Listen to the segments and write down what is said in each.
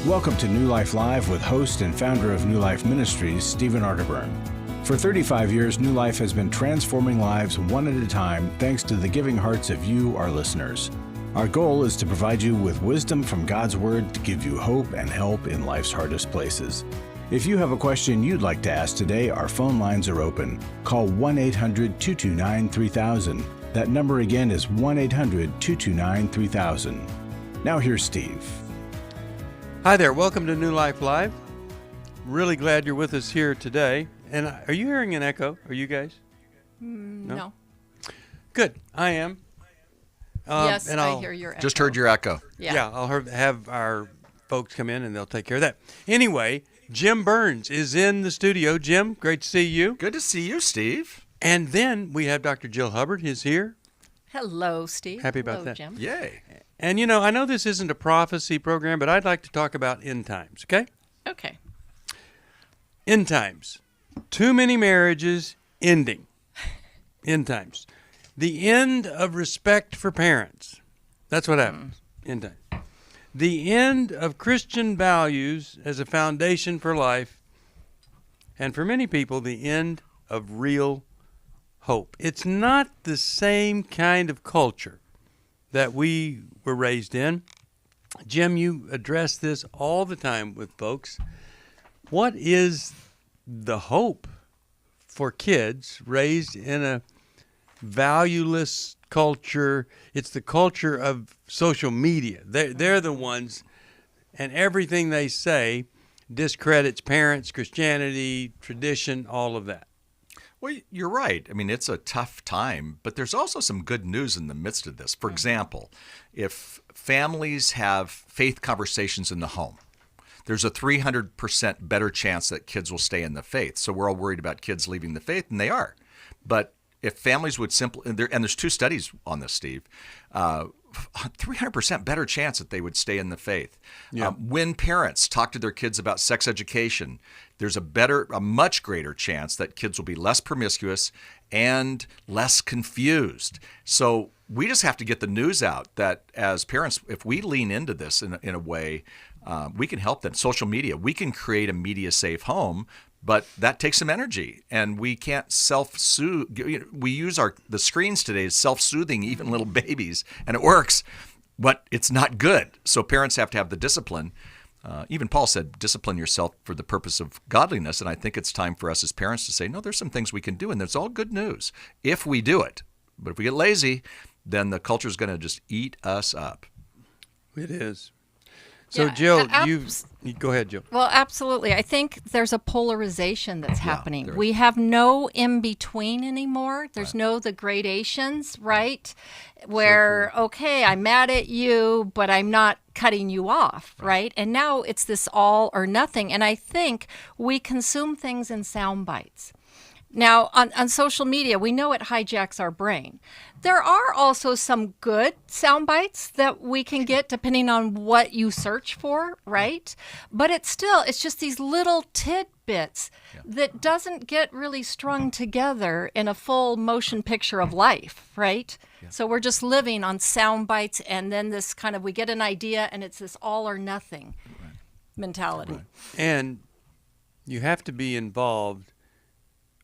Welcome to New Life Live with host and founder of New Life Ministries, Stephen Arterburn. For 35 years, New Life has been transforming lives one at a time thanks to the giving hearts of you, our listeners. Our goal is to provide you with wisdom from God's Word to give you hope and help in life's hardest places. If you have a question you'd like to ask today, our phone lines are open. Call 1-800-229-3000. That number again is 1-800-229-3000. Now here's Steve. Hi there. Welcome to New Life Live. Really glad you're with us here today. And are you hearing an echo? Are you guys? No. Good. I am. Yes, I hear your echo. Just heard your echo. Yeah, I'll have our folks come in and they'll take care of that. Anyway, Jim Burns is in the studio. Jim, great to see you. Good to see you, Steve. And then we have Dr. Jill Hubbard is here. Hello, Steve. Happy about that. Jim. Yay. And you know, I know this isn't a prophecy program, but I'd like to talk about end times, okay? Okay. End times. Too many marriages ending. End times. The end of respect for parents. That's what happens. End times. The end of Christian values as a foundation for life. And for many people, the end of real hope. It's not the same kind of culture that we were raised in. Jim, you address this all the time with folks. What is the hope for kids raised in a valueless culture? It's the culture of social media. They're the ones, and everything they say discredits parents, Christianity, tradition, all of that. Well, you're right. I mean, it's a tough time, but there's also some good news in the midst of this. For example, if families have faith conversations in the home, there's a 300% better chance that kids will stay in the faith. So we're all worried about kids leaving the faith, and they are. But if families would simply, and there's two studies on this, Steve, 300% better chance that they would stay in the faith. Yeah. When parents talk to their kids about sex education, there's a much greater chance that kids will be less promiscuous and less confused. So we just have to get the news out that as parents, if we lean into this in a way, we can help them. Social media, we can create a media-safe home, but that takes some energy, and we can't self-soothe. We use the screens today as self-soothing, even little babies, and it works, but it's not good. So parents have to have the discipline. Even Paul said, discipline yourself for the purpose of godliness, and I think it's time for us as parents to say, no, there's some things we can do, and there's all good news if we do it. But if we get lazy, then the culture is going to just eat us up. It is. So, Yeah, Jill, you go ahead, Jill. Well, absolutely. I think there's a polarization that's happening. there We have no in-between anymore. There's no the gradations, right? Where, okay, I'm mad at you, but I'm not cutting you off, right? And now it's this all or nothing. And I think we consume things in sound bites. Now, on social media, we know it hijacks our brain. There are also some good sound bites that we can get depending on what you search for, right? But it's just these little tidbits that doesn't get really strung together in a full motion picture of life, right? Yeah. So we're just living on sound bites, and then this kind of, we get an idea, and it's this all or nothing mentality. Right. And you have to be involved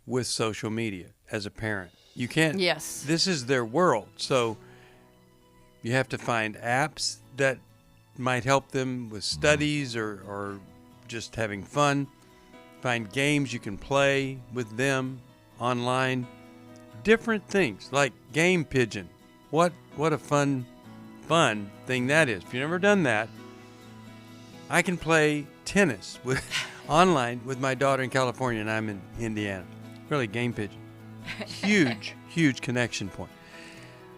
with social media as a parent. You can't. Yes. This is their world. So you have to find apps that might help them with studies or just having fun. Find games you can play with them online. Different things like Game Pigeon. What a fun thing that is. If you've never done that, I can play tennis online with my daughter in California, and I'm in Indiana. Really, Game Pigeon. Huge connection point.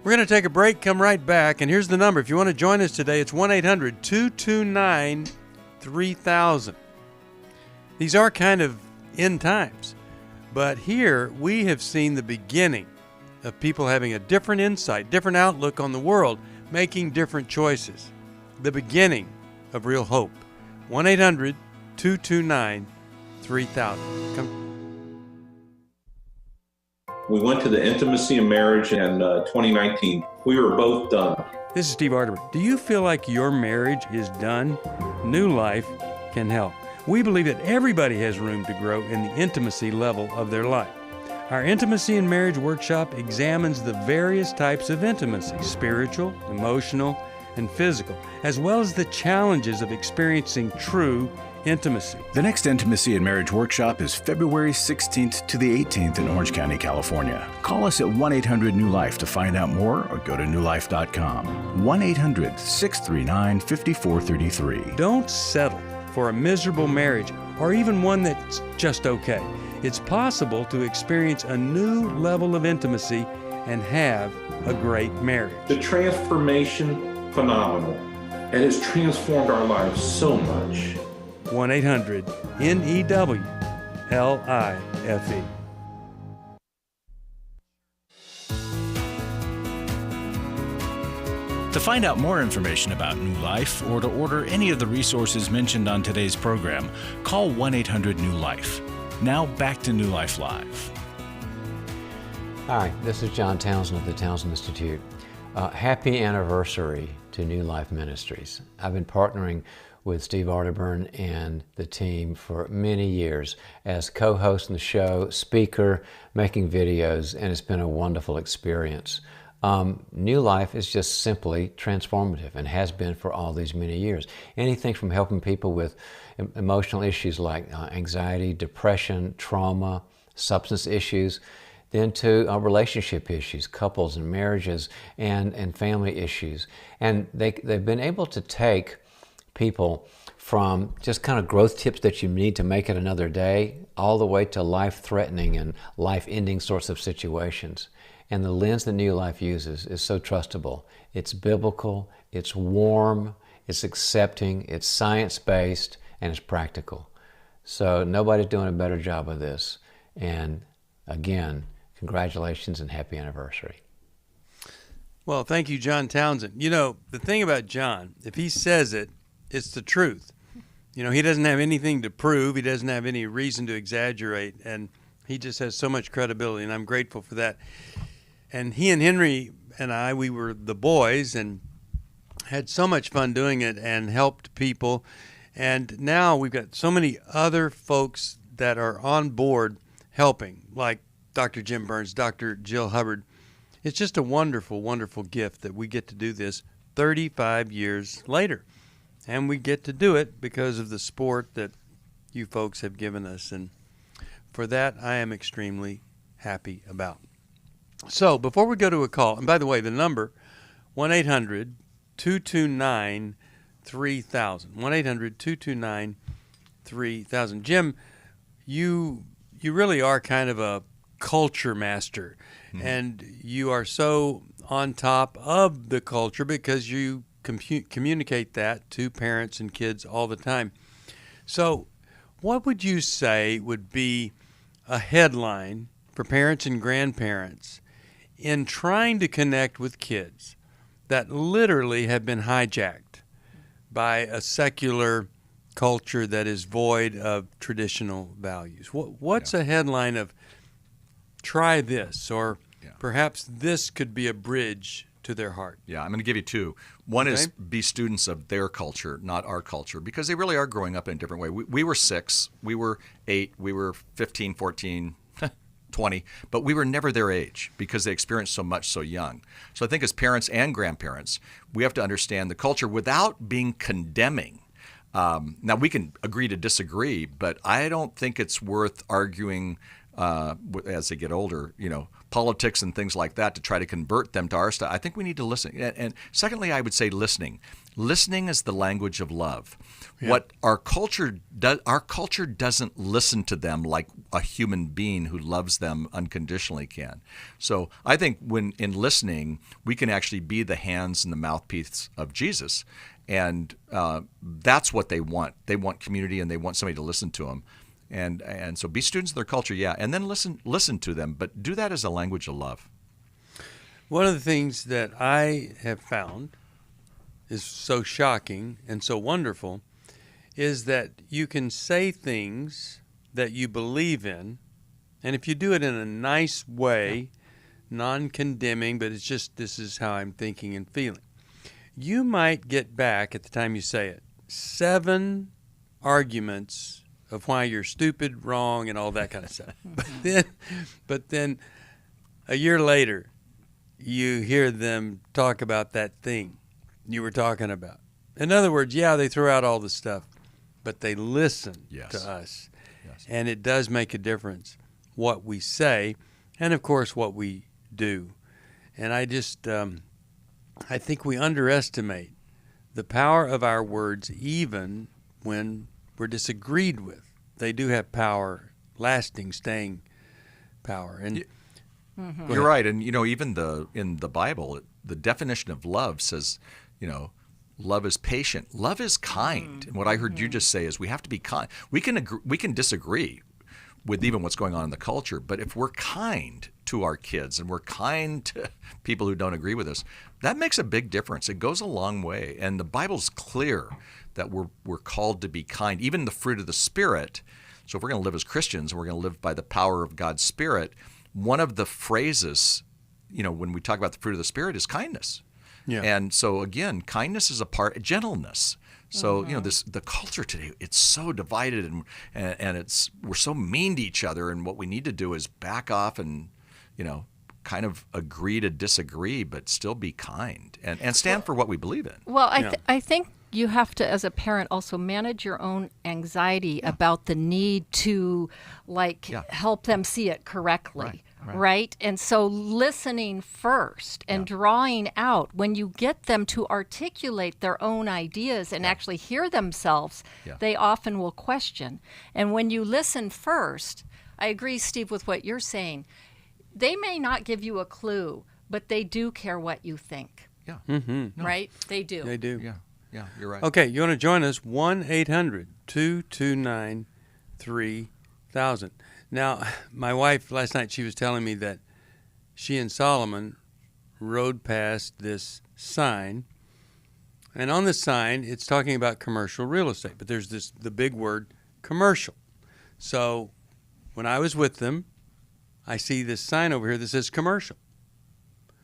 We're going to take a break, come right back, and here's the number. If you want to join us today, it's 1-800-229-3000. These are kind of end times, but here we have seen the beginning of people having a different insight, different outlook on the world, making different choices. The beginning of real hope. 1-800-229-3000. Come. We went to the Intimacy in Marriage in 2019. We were both done. This is Steve Arterburn. Do you feel like your marriage is done? New Life can help. We believe that everybody has room to grow in the intimacy level of their life. Our Intimacy in Marriage workshop examines the various types of intimacy, spiritual, emotional, and physical, as well as the challenges of experiencing true intimacy. The next Intimacy in Marriage workshop is February 16th to the 18th in Orange County, California. Call us at 1-800-NEW-LIFE to find out more or go to newlife.com. 1-800-639-5433. Don't settle for a miserable marriage or even one that's just okay. It's possible to experience a new level of intimacy and have a great marriage. The transformation, phenomenal. It has transformed our lives so much. 1-800-NEW-LIFE. To find out more information about New Life or to order any of the resources mentioned on today's program, call 1-800-NEW-LIFE. Now back to New Life Live. Hi, this is John Townsend of the Townsend Institute. Happy anniversary to New Life Ministries. I've been partnering with Steve Arterburn and the team for many years as co-host in the show, speaker, making videos, and it's been a wonderful experience. New Life is just simply transformative and has been for all these many years. Anything from helping people with emotional issues like anxiety, depression, trauma, substance issues, then to relationship issues, couples and marriages, and family issues. And they've been able to take people from just kind of growth tips that you need to make it another day, all the way to life-threatening and life-ending sorts of situations. And the lens that New Life uses is so trustable. It's biblical, it's warm, it's accepting, it's science-based, and it's practical. So nobody's doing a better job of this. And again, congratulations and happy anniversary. Well, thank you, John Townsend. You know, the thing about John, if he says it, it's the truth. You know, he doesn't have anything to prove. He doesn't have any reason to exaggerate. And he just has so much credibility, and I'm grateful for that. And he and Henry and I, we were the boys and had so much fun doing it and helped people. And now we've got so many other folks that are on board helping, like Dr. Jim Burns, Dr. Jill Hubbard. It's just a wonderful, wonderful gift that we get to do this 35 years later. And we get to do it because of the support that you folks have given us. And for that, I am extremely happy about. So before we go to a call, and by the way, the number, 1-800-229-3000. 1-800-229-3000. Jim, you really are kind of a culture master, and you are so on top of the culture because you communicate that to parents and kids all the time. So what would you say would be a headline for parents and grandparents in trying to connect with kids that literally have been hijacked by a secular culture that is void of traditional values? What's a headline of try this, or perhaps this could be a bridge to their heart? Yeah, I'm going to give you two. One is be students of their culture, not our culture, because they really are growing up in a different way. We were 6, we were 8, we were 15, 14, 20, but we were never their age because they experienced so much so young. So I think as parents and grandparents, we have to understand the culture without being condemning. Now, we can agree to disagree, but I don't think it's worth arguing as they get older, politics and things like that to try to convert them to our style. I think we need to listen. And secondly, I would say listening. Listening is the language of love. Yeah. What our culture doesn't listen to them like a human being who loves them unconditionally can. So I think when in listening, we can actually be the hands and the mouthpiece of Jesus. And that's what they want. They want community, and they want somebody to listen to them. And so be students of their culture, and then listen to them, but do that as a language of love. One of the things that I have found is so shocking and so wonderful is that you can say things that you believe in And if you do it in a nice way, non-condemning, but it's just, this is how I'm thinking and feeling, you might get back, at the time you say it, 7 arguments of why you're stupid, wrong, and all that kind of stuff. But then a year later, you hear them talk about that thing you were talking about. In other words, yeah, they throw out all the stuff, but they listen to us. Yes. And it does make a difference what we say and, of course, what we do. And I just, I think we underestimate the power of our words even when we're disagreed with. They do have power, lasting, staying power. And You're right. And, even in the Bible, the definition of love says, love is patient. Love is kind. And what I heard you just say is we have to be kind. We can disagree with even what's going on in the culture, but if we're kind to our kids and we're kind to people who don't agree with us, that makes a big difference. It goes a long way. And the Bible's clear that we're called to be kind. Even the fruit of the Spirit. So if we're going to live as Christians and we're going to live by the power of God's Spirit, one of the phrases, when we talk about the fruit of the Spirit, is kindness. Yeah. And so again, kindness is a part, gentleness. So the culture today, it's so divided and we're so mean to each other. And what we need to do is back off and kind of agree to disagree, but still be kind and stand for what we believe in. Well, I think you have to, as a parent, also manage your own anxiety about the need to help them see it correctly. Right? And so listening first and drawing out, when you get them to articulate their own ideas and actually hear themselves, they often will question. And when you listen first, I agree, Steve, with what you're saying. They may not give you a clue, but they do care what you think. Yeah. Mm-hmm. Right? They do. They do. Yeah, you're right. Okay, you want to join us? 1-800-229-3000. Now, my wife last night, she was telling me that she and Solomon rode past this sign, and on the sign, it's talking about commercial real estate, but there's the big word commercial. So when I was with them, I see this sign over here that says commercial.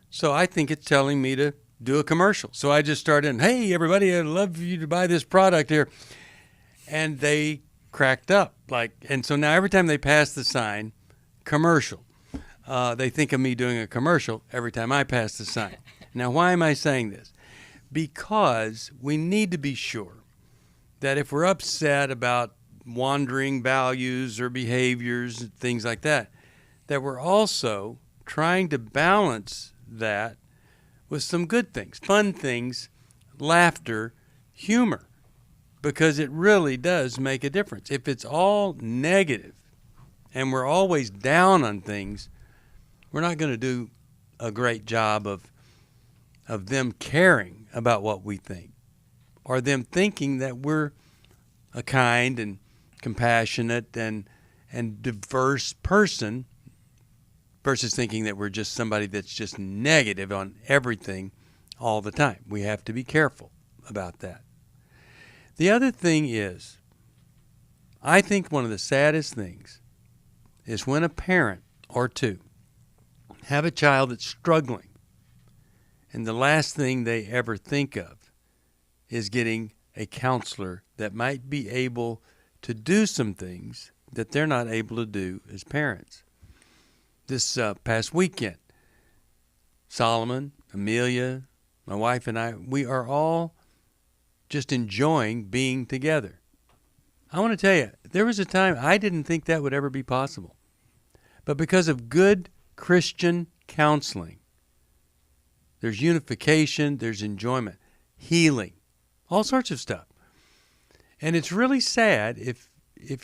So I think it's telling me to do a commercial. So I just started, hey, everybody, I'd love for you to buy this product here. And they cracked up. And so now every time they pass the sign, commercial, they think of me doing a commercial every time I pass the sign. Now, why am I saying this? Because we need to be sure that if we're upset about wandering values or behaviors, things like that, that we're also trying to balance that with some good things, fun things, laughter, humor, because it really does make a difference. If it's all negative and we're always down on things, we're not going to do a great job of them caring about what we think, or them thinking that we're a kind and compassionate and diverse person, versus thinking that we're just somebody that's just negative on everything all the time. We have to be careful about that. The other thing is, I think one of the saddest things is when a parent or two have a child that's struggling, and the last thing they ever think of is getting a counselor that might be able to do some things that they're not able to do as parents. This past weekend, Solomon, Amelia, my wife and I, we are all just enjoying being together. I want to tell you, there was a time I didn't think that would ever be possible. But because of good Christian counseling, there's unification, there's enjoyment, healing, all sorts of stuff. And it's really sad if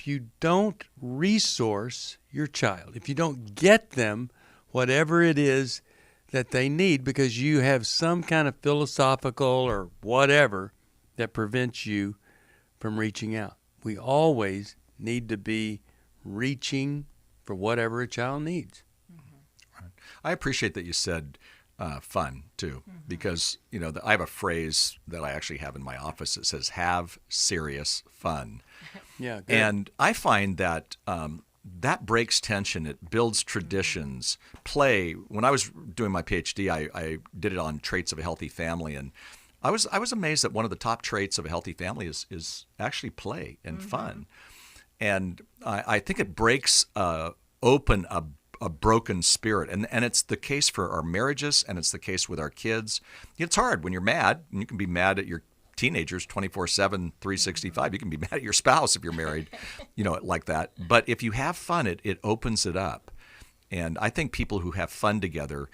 you don't resource your child, if you don't get them whatever it is that they need because you have some kind of philosophical or whatever that prevents you from reaching out. We always need to be reaching for whatever a child needs. Right. I appreciate that you said fun too, because I have a phrase that I actually have in my office that says "have serious fun." Yeah, good. And I find that that breaks tension. It builds traditions. Play. When I was doing my PhD, I did it on traits of a healthy family, and I was amazed that one of the top traits of a healthy family is actually play and fun. And I think it breaks open a broken spirit, and it's the case for our marriages, and it's the case with our kids. It's hard when you're mad, and you can be mad at your teenagers 24/7, 365. You can be mad at your spouse if you're married, like that. But if you have fun, it opens it up. And I think people who have fun together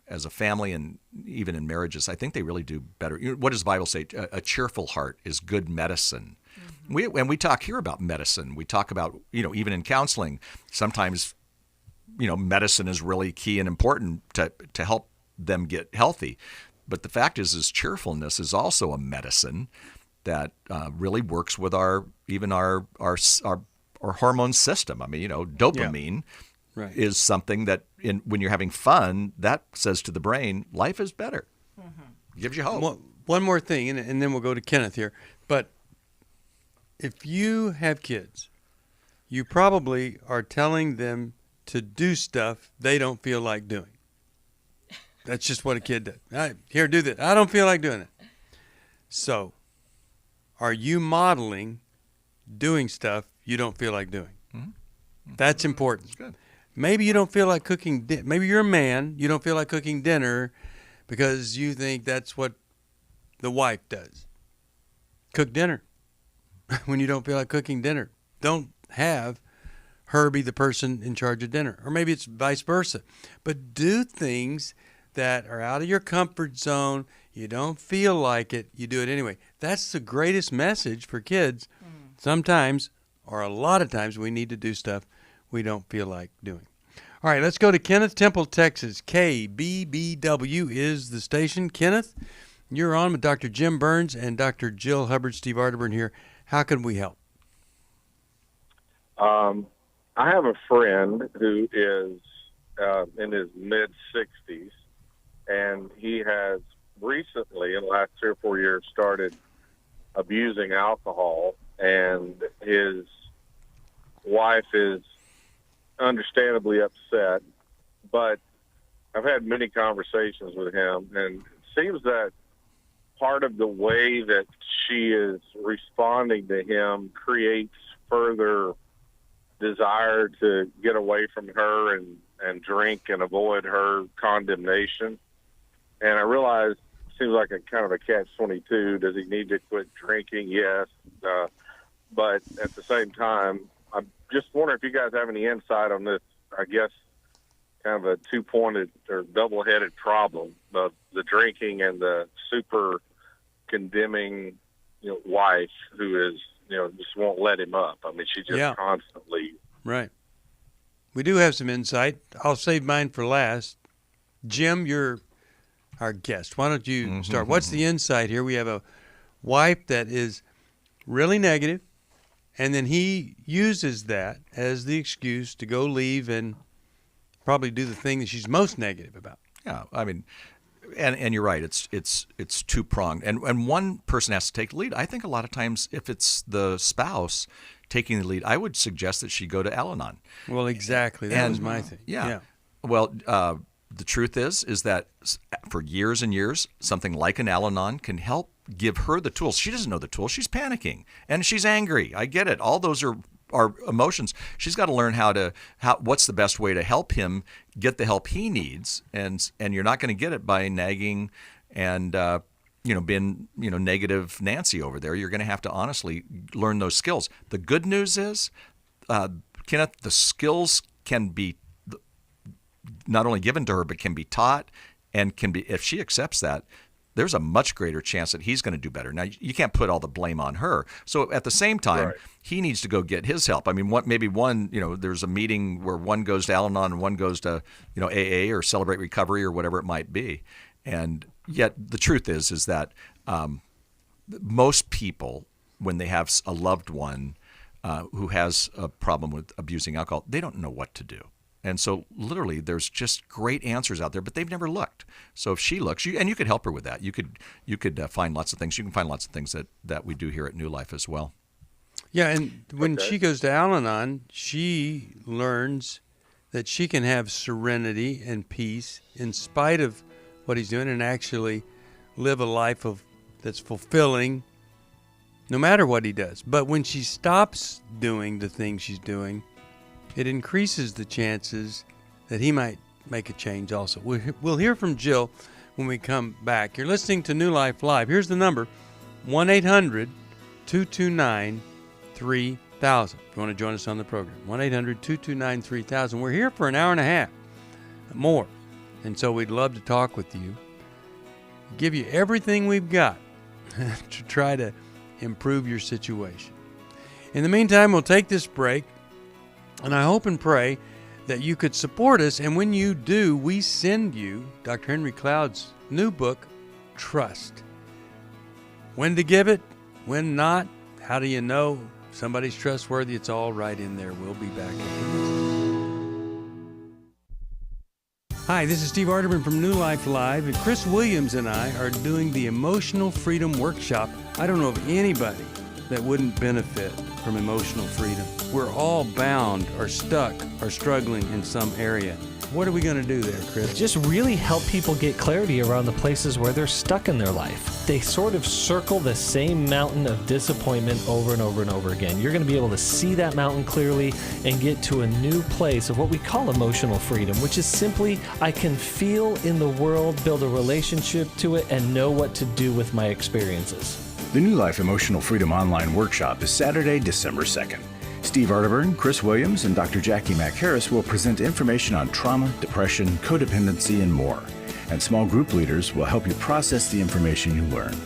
as a family and even in marriages, I think they really do better. What does the Bible say? A cheerful heart is good medicine. We talk here about medicine. We talk about, even in counseling, sometimes, medicine is really key and important to help them get healthy. But the fact is cheerfulness is also a medicine that really works with our hormone system. I mean, dopamine is something that when you're having fun, that says to the brain, life is better. Gives you hope. One more thing, and then we'll go to Kenneth here. But if you have kids, you probably are telling them to do stuff they don't feel like doing. That's just what a kid does. Here, do this. I don't feel like doing it. So, are you modeling doing stuff you don't feel like doing? That's important. That's good. Maybe you don't feel like cooking. Maybe you're a man. You don't feel like cooking dinner because you think that's what the wife does. Cook dinner when you don't feel like cooking dinner. Don't have her be the person in charge of dinner. Or maybe it's vice versa. But do things that are out of your comfort zone. You don't feel like it. You do it anyway. That's the greatest message for kids. Sometimes, or a lot of times, we need to do stuff we don't feel like doing. All right, let's go to Kenneth, Temple, Texas. KBBW is the station. Kenneth, you're on with Dr. Jim Burns and Dr. Jill Hubbard. Steve Arterburn here. How can we help? I have a friend who is in his mid-60s, and he has recently, in the last 3 or 4 years, started abusing alcohol, and his wife is understandably upset. But I've had many conversations with him, and it seems that part of the way that she is responding to him creates further desire to get away from her and drink and avoid her condemnation. And I realize it seems like a kind of a catch-22. Does he need to quit drinking? Yes. But at the same time, I'm just wondering if you guys have any insight on this, I guess, kind of a two-pointed or double-headed problem of the drinking and the super condemning wife who is, just won't let him up. I mean, she just constantly. Right. We do have some insight. I'll save mine for last. Jim, you're our guest. Why don't you start? What's the insight here? We have a wife that is really negative, and then he uses that as the excuse to go leave and probably do the thing that she's most negative about. Yeah, I mean, and you're right. It's two-pronged, and one person has to take the lead. I think a lot of times, if it's the spouse taking the lead, I would suggest that she go to Al-Anon. Well, exactly. That was my thing. Yeah. Well, the truth is that for years and years, something like an Al-Anon can help give her the tools. She doesn't know the tools. She's panicking and she's angry. I get it. All those are emotions. She's got to learn what's the best way to help him get the help he needs. And you're not going to get it by nagging and being negative Nancy over there. You're going to have to honestly learn those skills. The good news is, Kenneth, the skills can be not only given to her, but can be taught and can be, if she accepts that, there's a much greater chance that he's going to do better. Now, you can't put all the blame on her. So at the same time, he needs to go get his help. I mean, there's a meeting where one goes to Al-Anon and one goes to, AA or Celebrate Recovery or whatever it might be. And yet the truth is that most people, when they have a loved one who has a problem with abusing alcohol, they don't know what to do. And so literally there's just great answers out there, but they've never looked. So if she looks, and you could help her with that. You could find lots of things. You can find lots of things that we do here at New Life as well. Yeah, and when Okay. she goes to Al-Anon, she learns that she can have serenity and peace in spite of what he's doing and actually live a life that's fulfilling no matter what he does. But when she stops doing the things she's doing, it increases the chances that he might make a change also. We'll hear from Jill when we come back. You're listening to New Life Live. Here's the number, 1-800-229-3000. If you want to join us on the program, 1-800-229-3000. We're here for an hour and a half, more. And so we'd love to talk with you, give you everything we've got to try to improve your situation. In the meantime, we'll take this break, and I hope and pray that you could support us. And when you do, we send you Dr. Henry Cloud's new book, Trust. When to give it, when not, how do you know somebody's trustworthy? It's all right in there. We'll be back. Hi, this is Steve Arterburn from New Life Live, and Chris Williams and I are doing the Emotional Freedom Workshop. I don't know of anybody that wouldn't benefit from emotional freedom. We're all bound or stuck or struggling in some area. What are we going to do there, Chris? Just really help people get clarity around the places where they're stuck in their life. They sort of circle the same mountain of disappointment over and over and over again. You're going to be able to see that mountain clearly and get to a new place of what we call emotional freedom, which is simply I can feel in the world, build a relationship to it, and know what to do with my experiences. The New Life Emotional Freedom Online Workshop is Saturday, December 2nd. Steve Arterburn, Chris Williams, and Dr. Jackie McHarris will present information on trauma, depression, codependency, and more. And small group leaders will help you process the information you learn.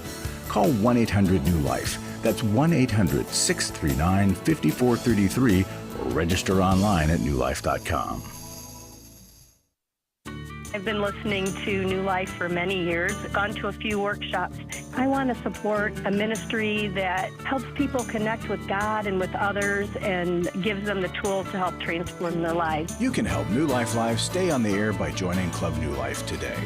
Call 1-800-NEW-LIFE. That's 1-800-639-5433 or register online at newlife.com. I've been listening to New Life for many years, gone to a few workshops. I want to support a ministry that helps people connect with God and with others and gives them the tools to help transform their lives. You can help New Life Live stay on the air by joining Club New Life today.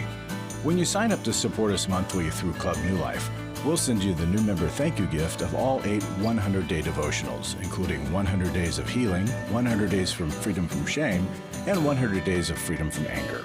When you sign up to support us monthly through Club New Life, we'll send you the new member thank you gift of all 8 100-day devotionals, including 100 Days of Healing, 100 Days from Freedom from Shame, and 100 Days of Freedom from Anger.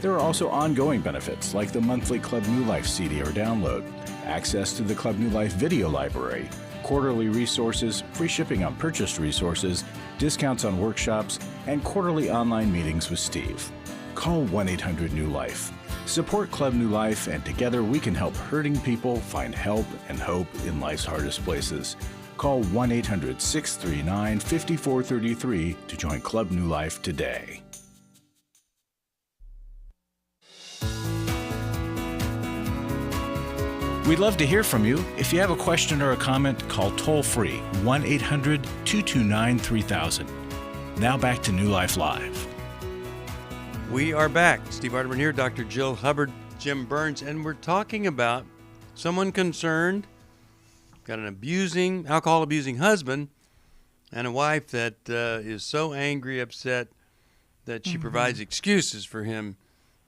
There are also ongoing benefits like the monthly Club New Life CD or download, access to the Club New Life video library, quarterly resources, free shipping on purchased resources, discounts on workshops, and quarterly online meetings with Steve. Call 1-800-NEW-LIFE. Support Club New Life, and together we can help hurting people find help and hope in life's hardest places. Call 1-800-639-5433 to join Club New Life today. We'd love to hear from you. If you have a question or a comment, call toll-free 1-800-229-3000. Now back to New Life Live. We are back. Steve Arterburn here, Dr. Jill Hubbard, Jim Burns, and we're talking about someone concerned, got an alcohol-abusing husband, and a wife that is so angry, upset, that she provides excuses for him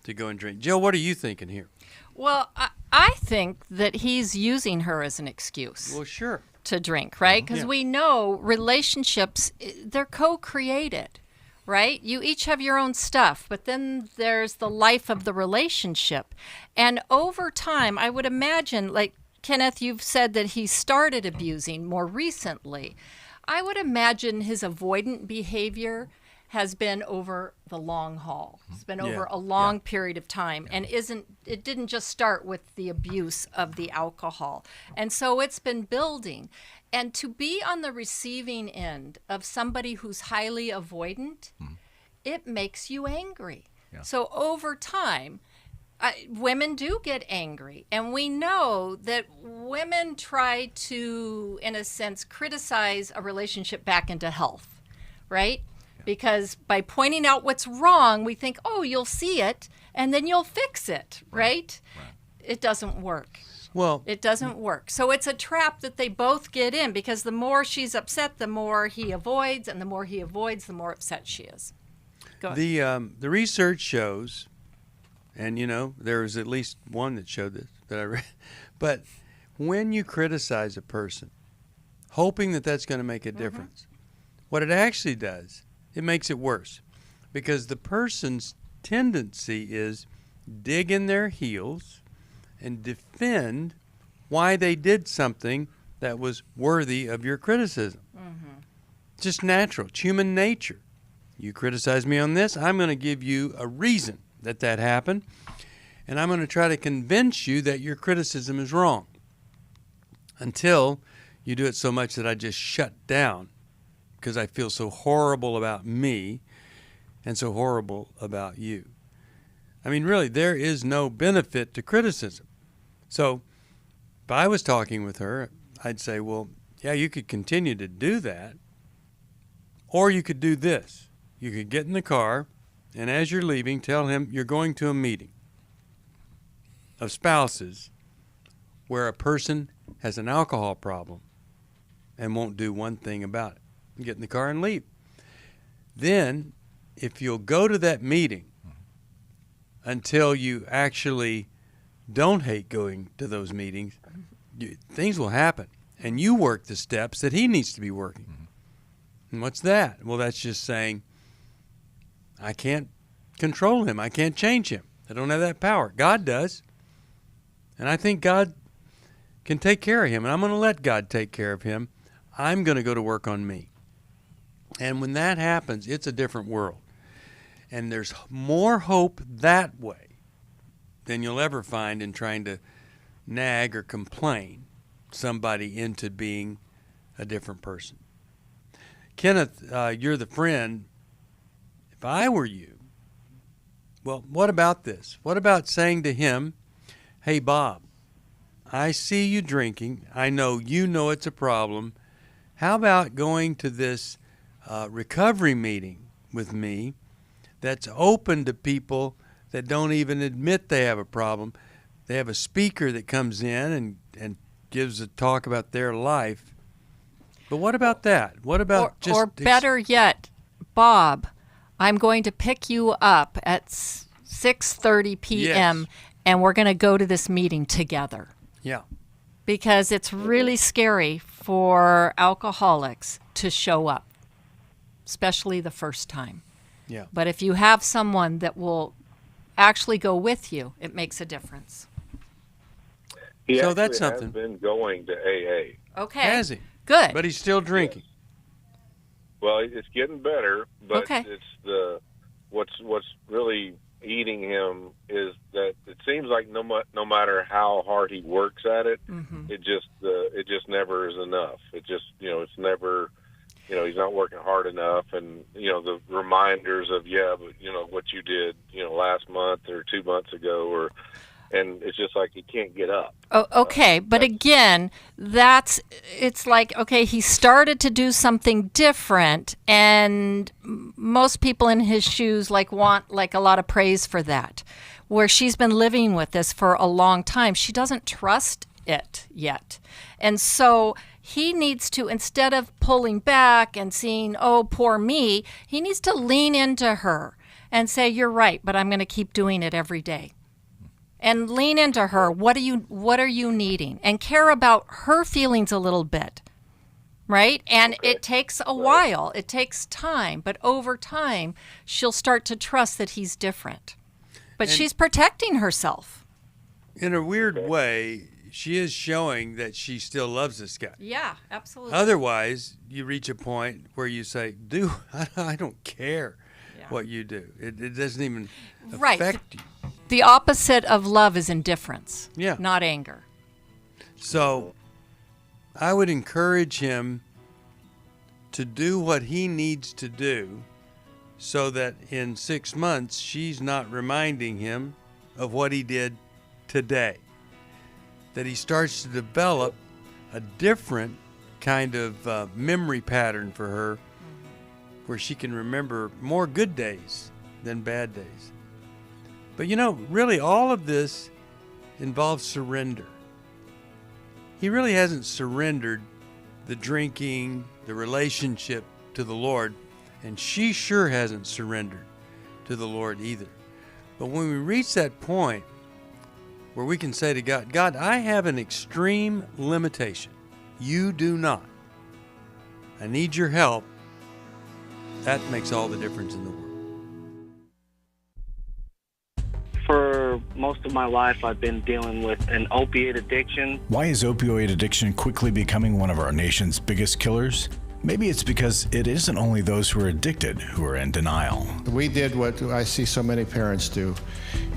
to go and drink. Jill, what are you thinking here? Well, I think that he's using her as an excuse. Well, sure. To drink, right? Because we know relationships, they're co-created, right? You each have your own stuff, but then there's the life of the relationship. And over time, I would imagine, like Kenneth, you've said that he started abusing more recently. I would imagine his avoidant behavior has been over the long haul. It's been over a long period of time, and it didn't just start with the abuse of the alcohol. And so it's been building. And to be on the receiving end of somebody who's highly avoidant, it makes you angry. Yeah. So over time, women do get angry. And we know that women try to, in a sense, criticize a relationship back into health, right? Because by pointing out what's wrong, we think, oh, you'll see it, and then you'll fix it, right? It doesn't work. Well, it doesn't work. So it's a trap that they both get in, because the more she's upset, the more he avoids, and the more he avoids, the more upset she is. Go ahead. The research shows, and there's at least one that showed this that I read, but when you criticize a person hoping that that's going to make a difference. What it actually does, it makes it worse, because the person's tendency is dig in their heels and defend why they did something that was worthy of your criticism. Just natural. It's human nature. You criticize me on this, I'm going to give you a reason that happened, and I'm going to try to convince you that your criticism is wrong, until you do it so much that I just shut down because I feel so horrible about me and so horrible about you. I mean, really, there is no benefit to criticism. So if I was talking with her, I'd say, well, yeah, you could continue to do that, or you could do this. You could get in the car, and as you're leaving, tell him you're going to a meeting of spouses where a person has an alcohol problem and won't do one thing about it. Get in the car and leave. Then, if you'll go to that meeting until you actually don't hate going to those meetings, things will happen. And you work the steps that he needs to be working. And what's that? Well, that's just saying, I can't control him. I can't change him. I don't have that power. God does. And I think God can take care of him. And I'm going to let God take care of him. I'm going to go to work on me. And when that happens, it's a different world. And there's more hope that way than you'll ever find in trying to nag or complain somebody into being a different person. Kenneth, you're the friend. If I were you, well, what about this? What about saying to him, hey, Bob, I see you drinking. I know you know it's a problem. How about going to this recovery meeting with me that's open to people that don't even admit they have a problem? They have a speaker that comes in and gives a talk about their life. But what about that? What about or better yet, Bob, I'm going to pick you up at 6:30 p.m. Yes. and we're going to go to this meeting together. Yeah. Because it's really scary for alcoholics to show up, especially the first time. Yeah. But if you have someone that will actually go with you, it makes a difference. He So actually that's something. has been going to AA. Okay. Has he? Good. But he's still drinking. Well, it's getting better, but Okay. it's what's really eating him is that it seems like no matter how hard he works at it, it just never is enough. It just it's never, he's not working hard enough, and the reminders of but what you did last month or 2 months ago, and it's just like he can't get up. Oh, okay, but again, it's like, okay, he started to do something different, and most people in his shoes want a lot of praise for that. Where she's been living with this for a long time, she doesn't trust it yet. And so he needs to, instead of pulling back and seeing, oh, poor me, he needs to lean into her and say, you're right, but I'm going to keep doing it every day. And lean into her. What are you needing? And care about her feelings a little bit, right? And it takes a while. It takes time. But over time, she'll start to trust that he's different. But she's protecting herself. In a weird way, she is showing that she still loves this guy. Yeah, absolutely. Otherwise, you reach a point where you say, dude, I don't care what you do. It doesn't even affect you. The opposite of love is indifference, not anger. So I would encourage him to do what he needs to do so that in 6 months she's not reminding him of what he did today. That he starts to develop a different kind of memory pattern for her where she can remember more good days than bad days. But really all of this involves surrender. He really hasn't surrendered the drinking, the relationship to the Lord, and she sure hasn't surrendered to the Lord either. But when we reach that point where we can say to God, God, I have an extreme limitation. You do not. I need your help, that makes all the difference in the world. For most of my life, I've been dealing with an opiate addiction. Why is opioid addiction quickly becoming one of our nation's biggest killers? Maybe it's because it isn't only those who are addicted who are in denial. We did what I see so many parents do,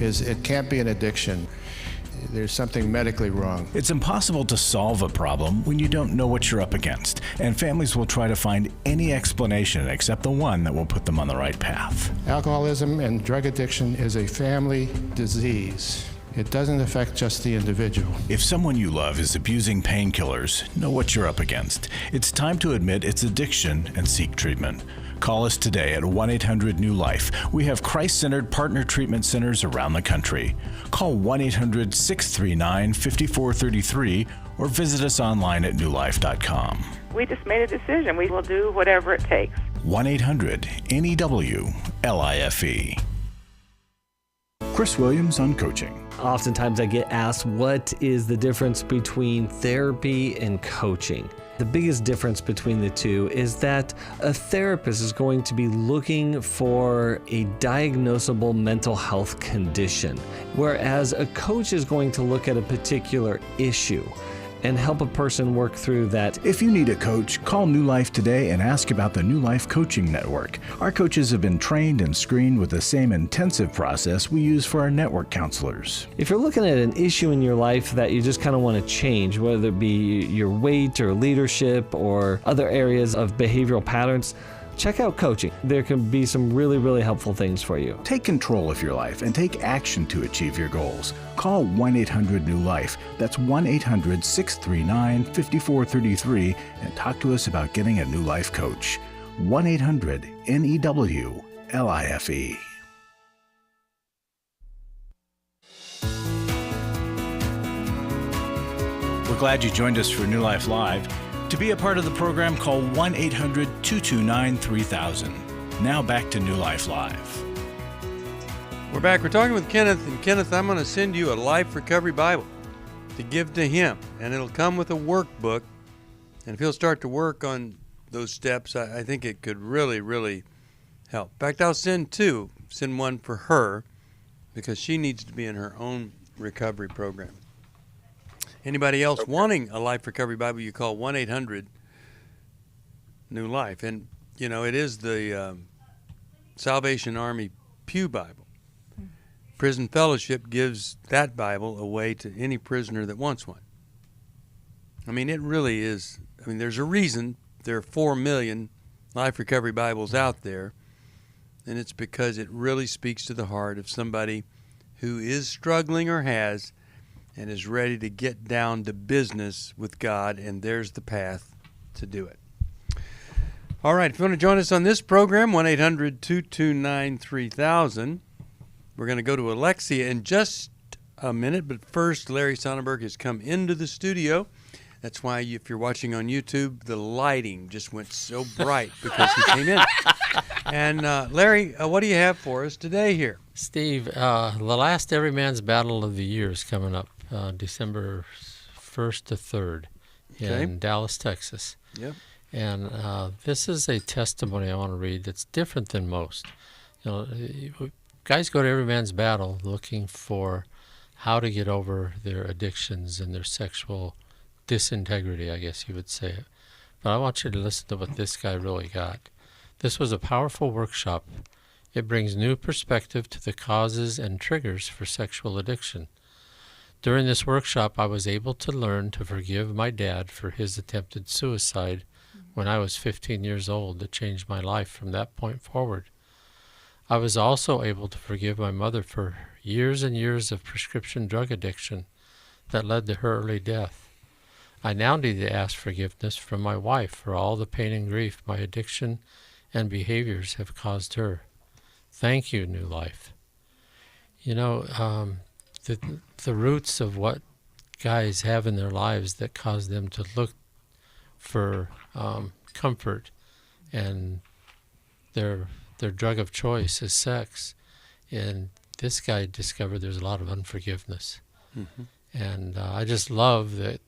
is it can't be an addiction. There's something medically wrong. It's impossible to solve a problem when you don't know what you're up against, and families will try to find any explanation except the one that will put them on the right path. Alcoholism and drug addiction is a family disease. It doesn't affect just the individual. If someone you love is abusing painkillers, know what you're up against. It's time to admit it's addiction and seek treatment. Call us today at 1-800-NEW-LIFE. We have Christ-centered partner treatment centers around the country. Call 1-800-639-5433 or visit us online at newlife.com. We just made a decision. We will do whatever it takes. 1-800-NEW-LIFE. Chris Williams on coaching. Oftentimes I get asked, what is the difference between therapy and coaching? The biggest difference between the two is that a therapist is going to be looking for a diagnosable mental health condition, whereas a coach is going to look at a particular issue and help a person work through that. If you need a coach, call New Life today and ask about the New Life Coaching Network. Our coaches have been trained and screened with the same intensive process we use for our network counselors. If you're looking at an issue in your life that you just kind of want to change, whether it be your weight or leadership or other areas of behavioral patterns, check out coaching. There can be some really, really helpful things for you. Take control of your life and take action to achieve your goals. Call 1-800-NEW-LIFE. That's 1-800-639-5433 and talk to us about getting a New Life coach. 1-800-NEW-LIFE. We're glad you joined us for New Life Live. To be a part of the program, call 1-800-229-3000. Now back to New Life Live. We're back. We're talking with Kenneth. And Kenneth, I'm going to send you a Life Recovery Bible to give to him. And it'll come with a workbook. And if he'll start to work on those steps, I think it could really, really help. In fact, I'll send two. Send one for her because she needs to be in her own recovery program. Anybody else wanting a Life Recovery Bible, you call 1-800-NEW-LIFE. And, you know, it is the Salvation Army Pew Bible. Prison Fellowship gives that Bible away to any prisoner that wants one. I mean, it really is. I mean, there's a reason there are 4 million Life Recovery Bibles out there, and it's because it really speaks to the heart of somebody who is struggling or has and is ready to get down to business with God, and there's the path to do it. All right, if you want to join us on this program, 1-800-229-3000. We're going to go to Alexia in just a minute, but first, Larry Sonnenberg has come into the studio. That's why, if you're watching on YouTube, the lighting just went so bright because he came in. And Larry, what do you have for us today here? Steve, the last Every Man's Battle of the Year is coming up. December 1st to 3rd in Dallas, Texas. Yep. And this is a testimony I want to read that's different than most. You know, guys go to Every Man's Battle looking for how to get over their addictions and their sexual disintegrity, I guess you would say it. But I want you to listen to what this guy really got. This was a powerful workshop. It brings new perspective to the causes and triggers for sexual addiction. During this workshop, I was able to learn to forgive my dad for his attempted suicide when I was 15 years old that changed my life from that point forward. I was also able to forgive my mother for years and years of prescription drug addiction that led to her early death. I now need to ask forgiveness from my wife for all the pain and grief my addiction and behaviors have caused her. Thank you, New Life. You know, the roots of what guys have in their lives that cause them to look for comfort, and their drug of choice is sex. And this guy discovered there's a lot of unforgiveness. And I just love that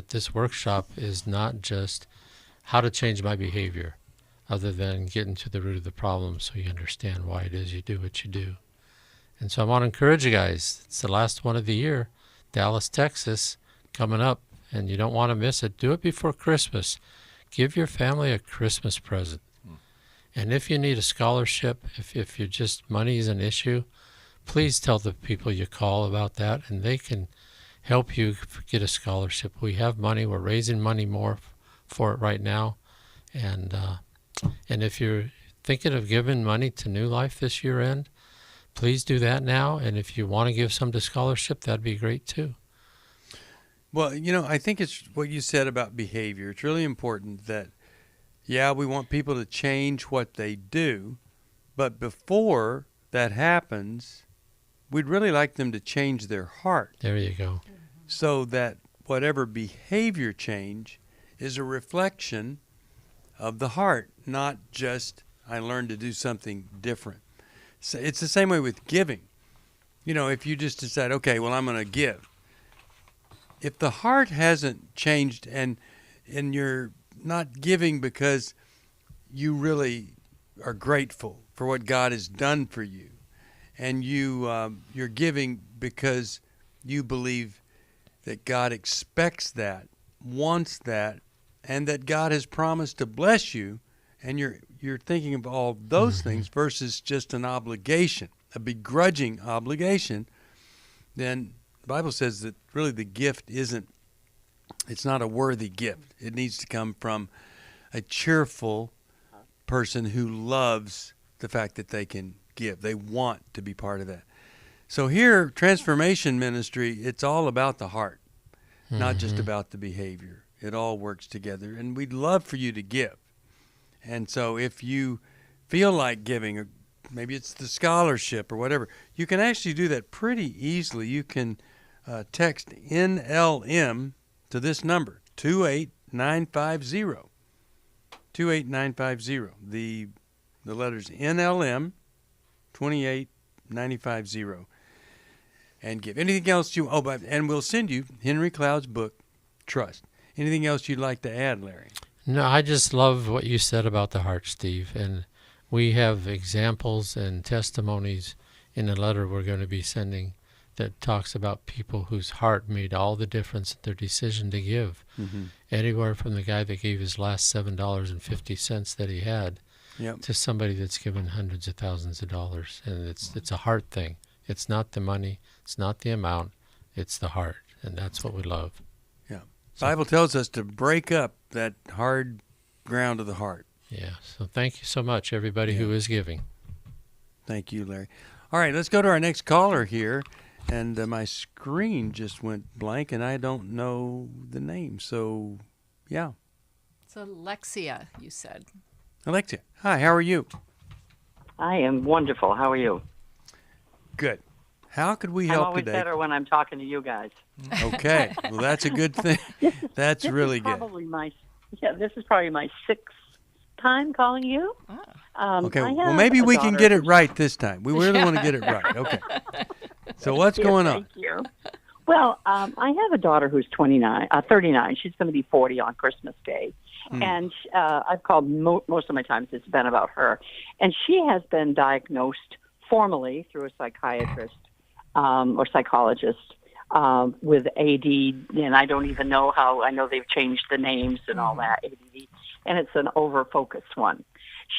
this workshop is not just how to change my behavior other than getting to the root of the problem so you understand why it is you do what you do. And so I want to encourage you guys. It's the last one of the year, Dallas, Texas, coming up, and you don't want to miss it. Do it before Christmas. Give your family a Christmas present. And if you need a scholarship, if you're just money is an issue, please tell the people you call about that, and they can help you get a scholarship. We have money. We're raising money more for it right now. And if you're thinking of giving money to New Life this year end, please do that now. And if you want to give some to scholarship, that'd be great too. Well, I think it's what you said about behavior. It's really important that, yeah, we want people to change what they do, but before that happens, we'd really like them to change their heart. There you go. So that whatever behavior change is a reflection of the heart, not just I learned to do something different. So it's the same way with giving. If you just decide, okay, well, I'm going to give. If the heart hasn't changed and you're not giving because you really are grateful for what God has done for you, and you're giving because you believe that God expects that, wants that, and that God has promised to bless you, and you're thinking of all those things versus just an obligation, a begrudging obligation, then the Bible says that really the gift it's not a worthy gift. It needs to come from a cheerful person who loves the fact that they can give. They want to be part of that. So here, transformation ministry, it's all about the heart, not just about the behavior. It all works together, and we'd love for you to give. And so if you feel like giving, or maybe it's the scholarship or whatever, you can actually do that pretty easily. You can text NLM to this number, 28950. 28950. The letters NLM 28950. And give anything else and we'll send you Henry Cloud's book, Trust. Anything else you'd like to add, Larry? No, I just love what you said about the heart, Steve. And we have examples and testimonies in a letter we're going to be sending that talks about people whose heart made all the difference in their decision to give. Mm-hmm. Anywhere from the guy that gave his last $7.50 that he had to somebody that's given hundreds of thousands of dollars. And it's a heart thing. It's not the money. It's not the amount. It's the heart. And that's what we love. Yeah. The Bible tells us to break up that hard ground of the heart. Yeah. So thank you so much, everybody who is giving. Thank you, Larry. All right, let's go to our next caller here. And my screen just went blank, and I don't know the name. So, yeah. It's Alexia, you said. Alexia, hi, how are you? I am wonderful. How are you? Good. How could we help I'm always today? better when I'm talking to you guys. Okay. Well, that's a good thing. That's really good. This is probably my sixth time calling you. Okay. Well, maybe we can get it right this time. We really want to get it right. Okay. So what's going on? Thank you. Well, I have a daughter who's 39. She's going to be 40 on Christmas Day. And I've called most of my times. It's been about her. And she has been diagnosed formally through a psychiatrist or psychologist with ADD. And I don't even know how. I know they've changed the names and all that, ADD. And it's an over-focused one.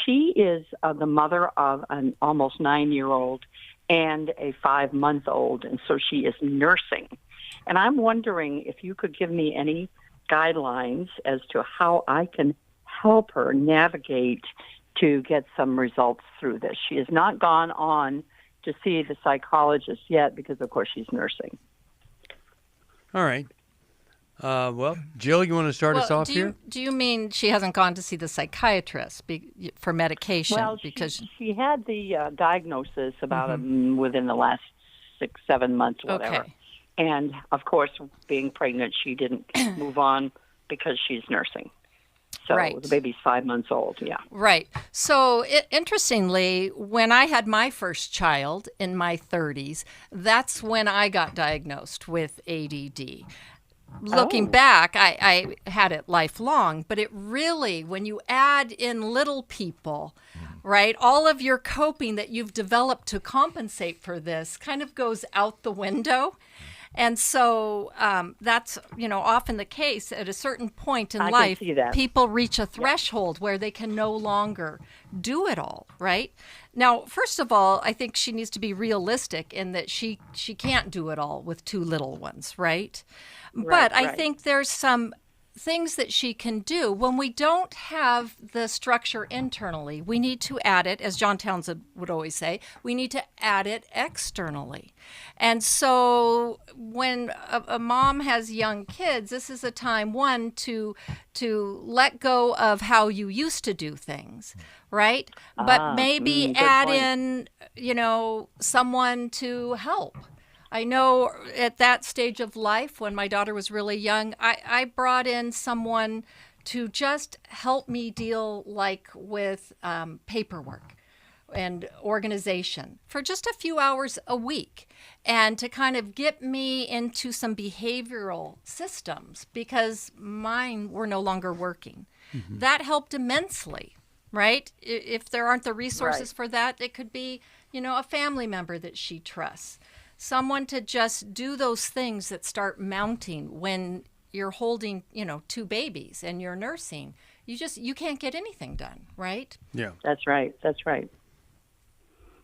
She is the mother of an almost 9-year-old and a 5-month-old, and so she is nursing. And I'm wondering if you could give me any guidelines as to how I can help her navigate to get some results through this. She has not gone on to see the psychologist yet because, of course, she's nursing. All right. Well, Jill, you want to start us off here? Do you mean she hasn't gone to see the psychiatrist for medication? Well, she had the diagnosis about within the last 6-7 months, whatever. Okay. And, of course, being pregnant, she didn't move on because she's nursing. So the baby's 5 months old, yeah. Right. So, interestingly, when I had my first child in my 30s, that's when I got diagnosed with ADD. looking back, I had it lifelong, but it really, when you add in little people, right, all of your coping that you've developed to compensate for this kind of goes out the window. And so that's, often the case. At a certain point in life, people reach a threshold where they can no longer do it all, right? Now, first of all, I think she needs to be realistic in that she can't do it all with two little ones, right? But I think there's some things that she can do. When we don't have the structure internally, we need to add it, as John Townsend would always say, we need to add it externally. And so when a mom has young kids, this is a time, one, to let go of how you used to do things, right? But maybe add in, someone to help. I know at that stage of life, when my daughter was really young, I brought in someone to just help me deal with paperwork and organization for just a few hours a week, and to kind of get me into some behavioral systems because mine were no longer working. Mm-hmm. That helped immensely, right? If there aren't the resources for that, it could be, a family member that she trusts. Someone to just do those things that start mounting when you're holding, two babies and you're nursing. You can't get anything done, right? Yeah. That's right.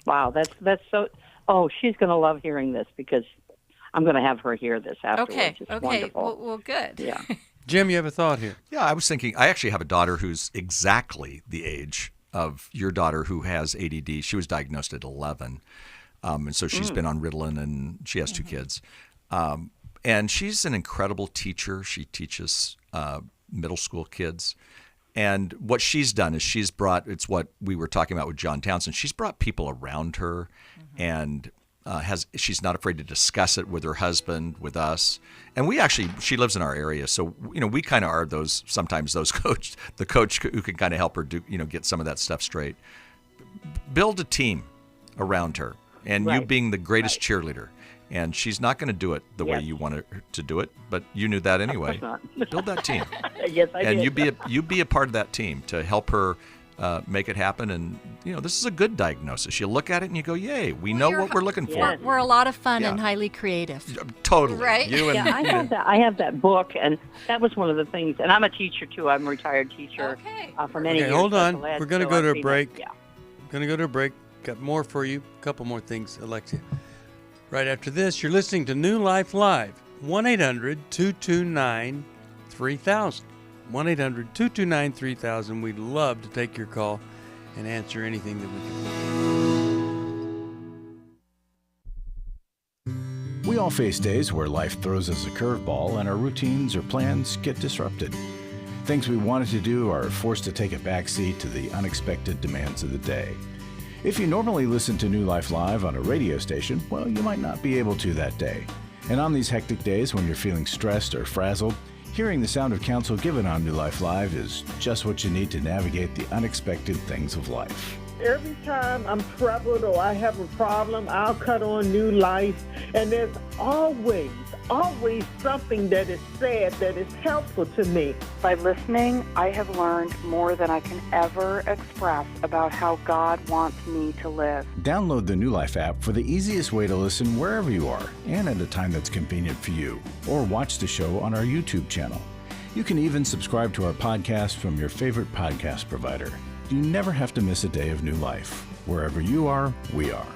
Wow, that's so. Oh, she's going to love hearing this because I'm going to have her hear this afterwards. It's wonderful. Well, good. Yeah. Jim, you have a thought here? Yeah, I was thinking, I actually have a daughter who's exactly the age of your daughter who has ADD. She was diagnosed at 11. And so she's been on Ritalin, and she has two kids. And she's an incredible teacher. She teaches middle school kids. And what she's done is she's brought, it's what we were talking about with John Townsend, she's brought people around her, and she's not afraid to discuss it with her husband, with us. And she lives in our area, so we kind of are the coach who can kind of help her do, get some of that stuff straight. Build a team around her. And you being the greatest cheerleader. And she's not going to do it the way you want her to do it, but you knew that anyway. Build that team. Yes, I did. And you be a part of that team to help her make it happen. And, this is a good diagnosis. You look at it and you go, yay, we know what we're looking for. We're a lot of fun and highly creative. Totally. Right? I have that book, and that was one of the things. And I'm a teacher, too. I'm a retired teacher for many years. Okay, hold on. We're going to go to a break. Going to go to a break. Got more for you. A couple more things, Alexia. Right after this, you're listening to New Life Live. 1-800-229-3000. 1-800-229-3000. We'd love to take your call and answer anything that we can. We all face days where life throws us a curveball and our routines or plans get disrupted. Things we wanted to do are forced to take a backseat to the unexpected demands of the day. If you normally listen to New Life Live on a radio station, well, you might not be able to that day. And on these hectic days when you're feeling stressed or frazzled, hearing the sound of counsel given on New Life Live is just what you need to navigate the unexpected things of life. Every time I'm troubled or I have a problem, I'll cut on New Life, and there's always something that is said that is helpful to me. By listening, I have learned more than I can ever express about how God wants me to live. Download the New Life app for the easiest way to listen wherever you are and at a time that's convenient for you, or watch the show on our YouTube channel. You can even subscribe to our podcast from your favorite podcast provider. You never have to miss a day of New Life. Wherever you are, we are.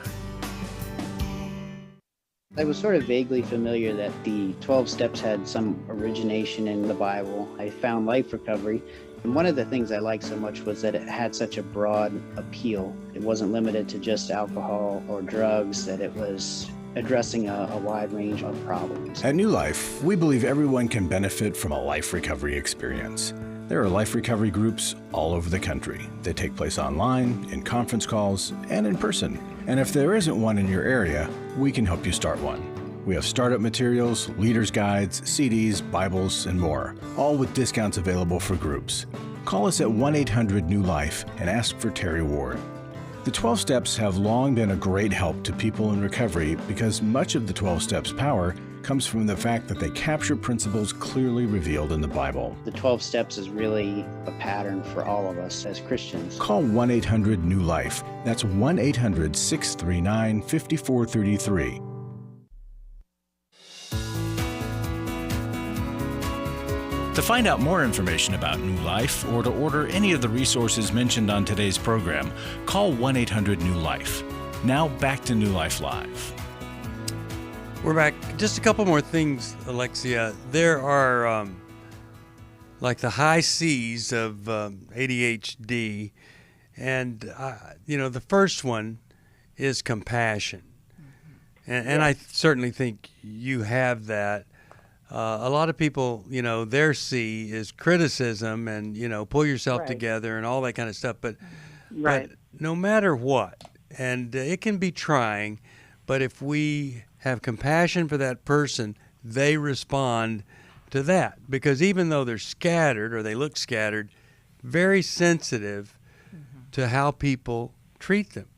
I was sort of vaguely familiar that the 12 steps had some origination in the Bible. I found Life Recovery, and one of the things I liked so much was that it had such a broad appeal. It wasn't limited to just alcohol or drugs, that it was addressing a wide range of problems. At New Life, we believe everyone can benefit from a life recovery experience. There are life recovery groups all over the country. They take place online, in conference calls, and in person. And if there isn't one in your area, we can help you start one. We have startup materials, leaders' guides, CDs, Bibles, and more, all with discounts available for groups. Call us at 1-800-NEW-LIFE and ask for Terry Ward. The 12 steps have long been a great help to people in recovery because much of the 12 steps' power comes from the fact that they capture principles clearly revealed in the Bible. The 12 steps is really a pattern for all of us as Christians. Call 1-800-NEW-LIFE. That's 1-800-639-5433. To find out more information about New Life or to order any of the resources mentioned on today's program, call 1-800-NEW-LIFE. Now back to New Life Live. We're back. Just a couple more things, Alexia. There are like the high seas of ADHD, and the first one is compassion, and I certainly think you have that. A lot of people, their C is criticism and, pull yourself together and all that kind of stuff. But no matter what, and it can be trying, but if we have compassion for that person, they respond to that. Because even though they're scattered or they look scattered, very sensitive to how people treat them.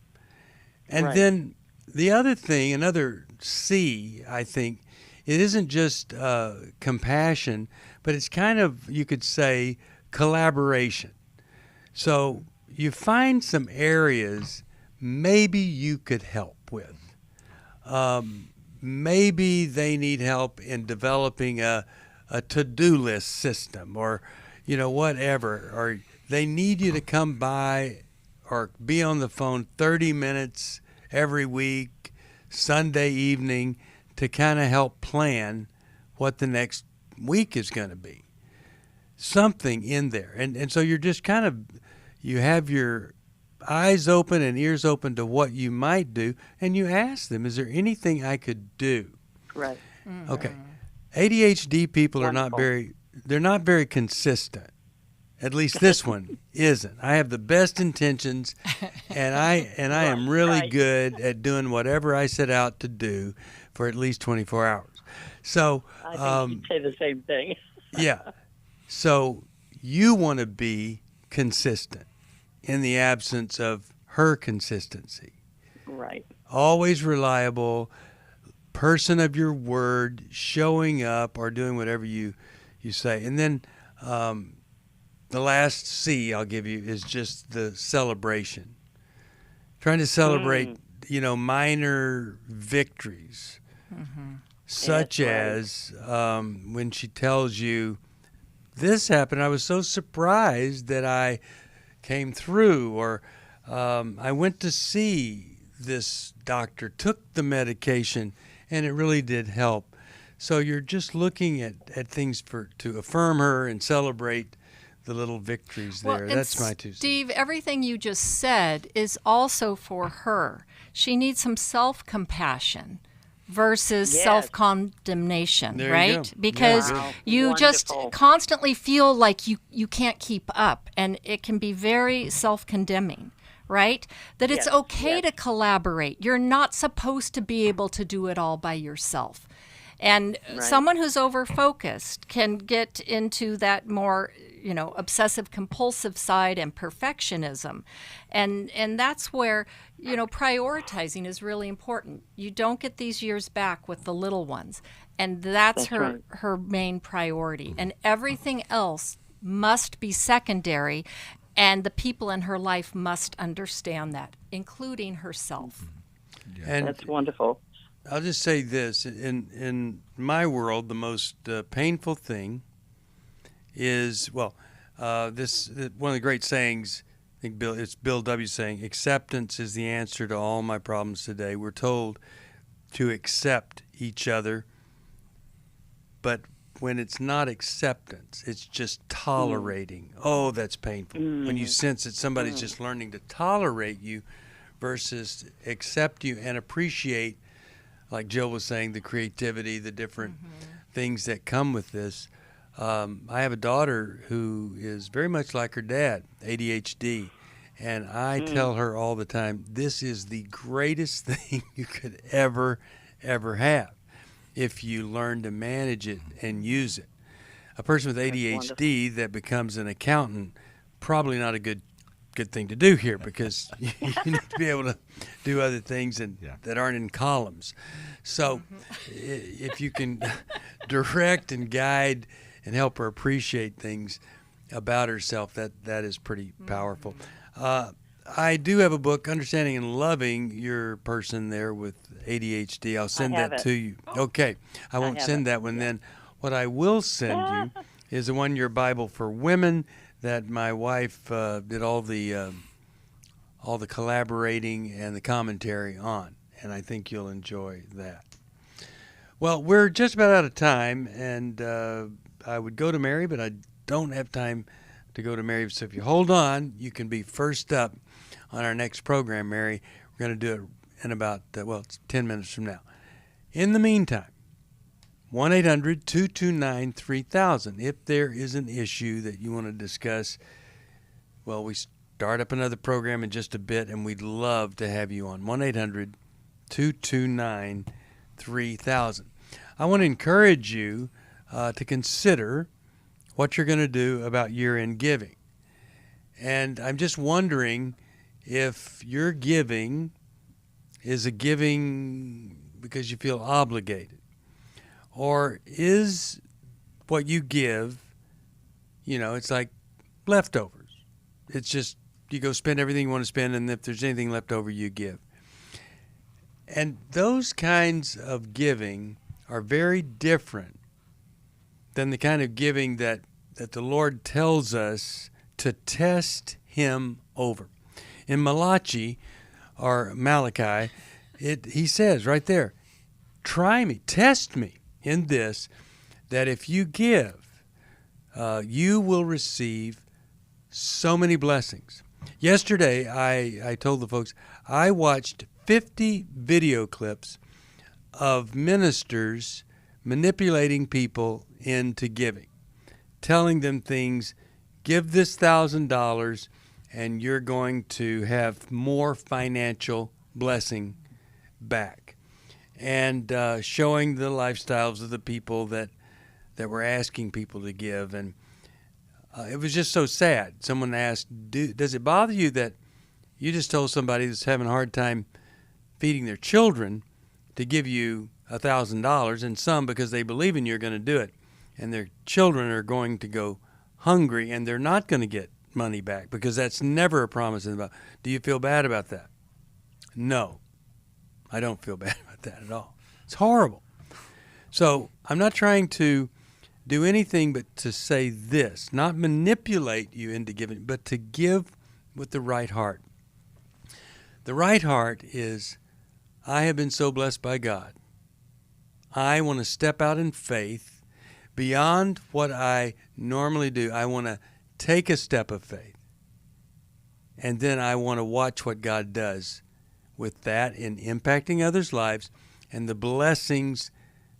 And then the other thing, another C, I think, it isn't just compassion, but it's kind of, you could say, collaboration. So you find some areas maybe you could help with. Maybe they need help in developing a to-do list system or, whatever. Or they need you to come by or be on the phone 30 minutes every week, Sunday evening, to kind of help plan what the next week is going to be. Something in there. And so you're just kind of, you have your eyes open and ears open to what you might do, and you ask them, is there anything I could do? Right. Okay. ADHD people are not very consistent. At least this one isn't. I have the best intentions, and I am really good at doing whatever I set out to do for at least 24 hours. So I think you'd say the same thing. yeah. So you want to be consistent in the absence of her consistency. Right. Always reliable, person of your word, showing up or doing whatever you say. And then the last C I'll give you is just the celebration. Trying to celebrate, minor victories. Such as when she tells you, this happened, I was so surprised that I came through, or I went to see this doctor, took the medication, and it really did help. So you're just looking at things to affirm her and celebrate the little victories there. That's my 2 cents. Steve, everything you just said is also for her. She needs some self-compassion versus self-condemnation, right? Because you just constantly feel like you can't keep up, and it can be very self-condemning, right? That it's okay to collaborate. You're not supposed to be able to do it all by yourself. And someone who's over-focused can get into that more, obsessive compulsive side and perfectionism. And that's where, prioritizing is really important. You don't get these years back with the little ones. And that's her main priority. And everything else must be secondary. And the people in her life must understand that, including herself. And that's wonderful. I'll just say this. In my world, the most painful thing is, one of the great sayings, I think it's Bill W. saying, acceptance is the answer to all my problems today. We're told to accept each other, but when it's not acceptance, it's just tolerating. Oh, that's painful. When you sense that somebody's just learning to tolerate you versus accept you and appreciate, like Jill was saying, the creativity, the different things that come with this. I have a daughter who is very much like her dad, ADHD, and I tell her all the time, this is the greatest thing you could ever have if you learn to manage it and use it. A person with ADHD that becomes an accountant, probably not a good good thing to do here because you need to be able to do other things that aren't in columns. So if you can direct and guide and help her appreciate things about herself, that is pretty powerful. I do have a book, Understanding and Loving Your Person there with ADHD. I'll send that to you. Okay. I won't send that one then. What I will send you is the one, Your Bible for Women, that my wife did all the collaborating and the commentary on, and I think you'll enjoy that. Well, we're just about out of time, and I would go to Mary, but I don't have time to go to Mary. So if you hold on, you can be first up on our next program, Mary. We're going to do it in about, it's 10 minutes from now. In the meantime, 1-800-229-3000. If there is an issue that you want to discuss, well, we start up another program in just a bit, and we'd love to have you on. 1-800-229-3000. I want to encourage you to consider what you're going to do about year-end giving. And I'm just wondering if your giving is a giving because you feel obligated, or is what you give, it's like leftovers. It's just you go spend everything you want to spend, and if there's anything left over, you give. And those kinds of giving are very different than the kind of giving that the Lord tells us to test Him over. In Malachi, he says right there, try me, test me in this, that if you give, you will receive so many blessings. Yesterday, I told the folks, I watched 50 video clips of ministers manipulating people into giving, telling them things, give this $1,000 and you're going to have more financial blessing back. And showing the lifestyles of the people that were asking people to give. And it was just so sad. Someone asked, does it bother you that you just told somebody that's having a hard time feeding their children to give you $1,000, and some, because they believe in you, are going to do it, and their children are going to go hungry, and they're not going to get money back, because that's never a promise in the Bible. Do you feel bad about that? No, I don't feel bad about that at all. It's horrible. So I'm not trying to do anything but to say this, not manipulate you into giving, but to give with the right heart. The right heart is, I have been so blessed by God. I want to step out in faith beyond what I normally do. I want to take a step of faith. And then I want to watch what God does with that in impacting others' lives and the blessings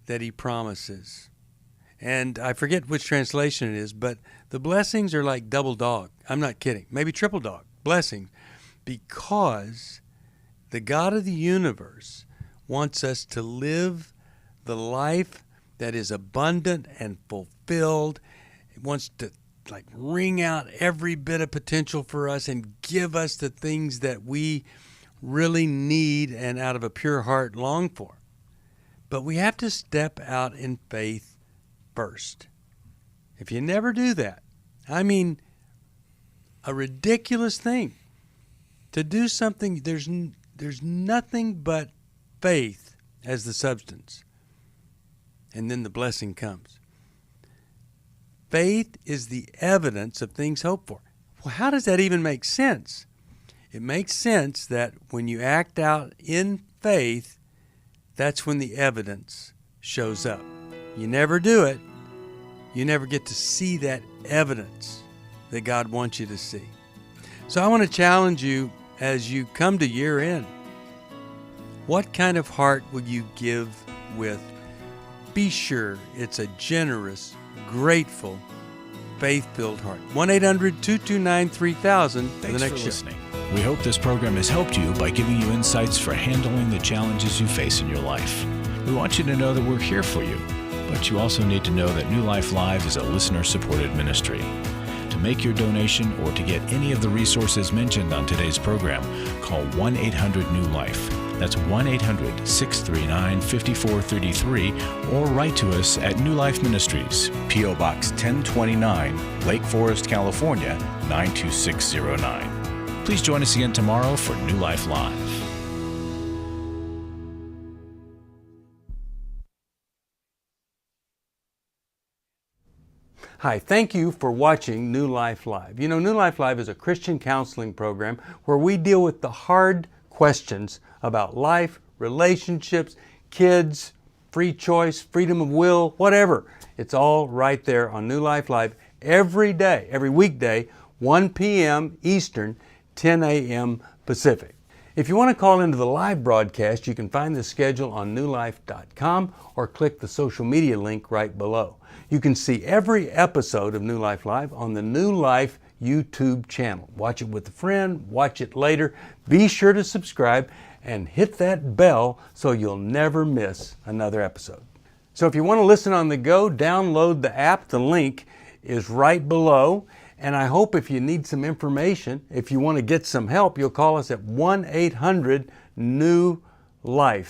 that He promises. And I forget which translation it is, but the blessings are like double dog. I'm not kidding. Maybe triple dog blessings, because the God of the universe wants us to live the life that is abundant and fulfilled. It wants to wring out every bit of potential for us and give us the things that we really need and out of a pure heart long for. But we have to step out in faith first. If you never do that, I mean, a ridiculous thing to do something, there's nothing but faith as the substance. And then the blessing comes. Faith is the evidence of things hoped for. Well, how does that even make sense? It makes sense that when you act out in faith, that's when the evidence shows up. You never do it, you never get to see that evidence that God wants you to see. So I want to challenge you as you come to year end. What kind of heart will you give with? Be sure it's a generous, grateful, faith-filled heart. 1-800-229-3000 for the next show. Listening. We hope this program has helped you by giving you insights for handling the challenges you face in your life. We want you to know that we're here for you, but you also need to know that New Life Live is a listener-supported ministry. To make your donation or to get any of the resources mentioned on today's program, call 1-800-NEW-LIFE. That's 1-800-639-5433, or write to us at New Life Ministries, P.O. Box 1029, Lake Forest, California, 92609. Please join us again tomorrow for New Life Live. Hi, thank you for watching New Life Live. You know, New Life Live is a Christian counseling program where we deal with the hard questions about life, relationships, kids, free choice, freedom of will, whatever. It's all right there on New Life Live every day, every weekday, 1 p.m. Eastern, 10 a.m. Pacific. If you want to call into the live broadcast, you can find the schedule on newlife.com or click the social media link right below. You can see every episode of New Life Live on the New Life YouTube channel. Watch it with a friend, watch it later. Be sure to subscribe and hit that bell so you'll never miss another episode. So if you want to listen on the go, download the app. The link is right below. And I hope if you need some information, if you want to get some help, you'll call us at 1-800-NEW-LIFE.